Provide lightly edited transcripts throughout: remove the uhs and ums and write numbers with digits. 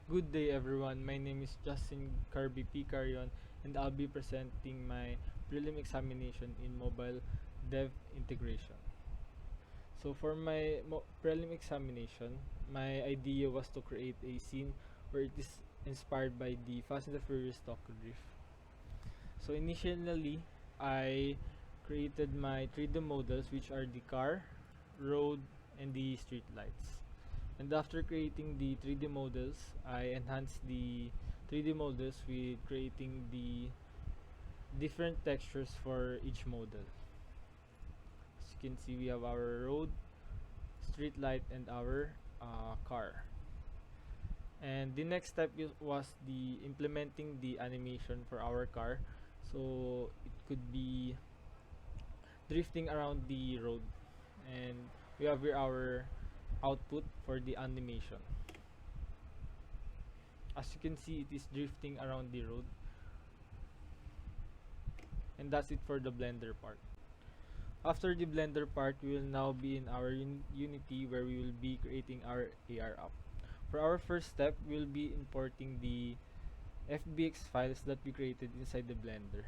Good day everyone, my name is Justin Kirby P. Carion and I'll be presenting my prelim examination in mobile dev integration. So for my prelim examination, my idea was to create a scene where it is inspired by the Fast and the Furious Tokyo Drift. So initially, I created my 3D models which are the car, road, and the street lights. And after creating the 3D models, I enhanced the 3D models with creating the different textures for each model. As you can see, we have our road, street light, and our car. And the next step was the implementing the animation for our car. So it could be drifting around the road, and we have here our output for the animation. As you can see, it is drifting around the road, and that's it for the blender part. After the blender part, we will now be in our Unity, where we will be creating our AR app. For our first step, we will be importing the FBX files that we created inside the blender.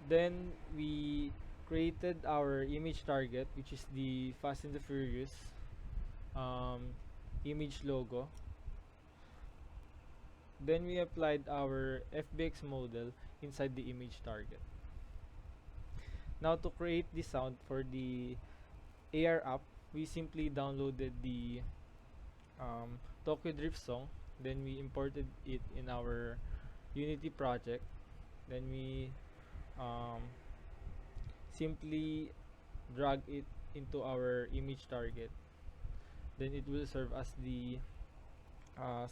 Then we created our image target, which is the Fast and the Furious image logo. Then we applied our FBX model inside the image target. Now to create the sound for the AR app, we simply downloaded the Tokyo Drift song. Then we imported it in our Unity project. Then we simply drag it into our image target. Then it will serve as the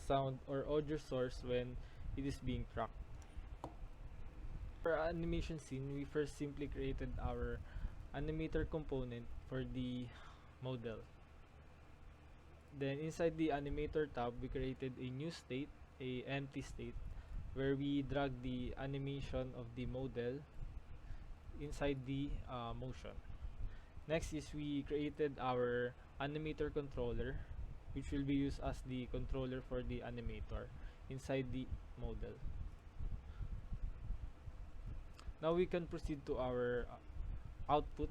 sound or audio source when it is being tracked. For our animation scene, we first simply created our animator component for the model. Then inside the animator tab, we created a new state, a empty state, where we drag the animation of the model inside the motion. Next is we created our animator controller, which will be used as the controller for the animator inside the model. Now we can proceed to our output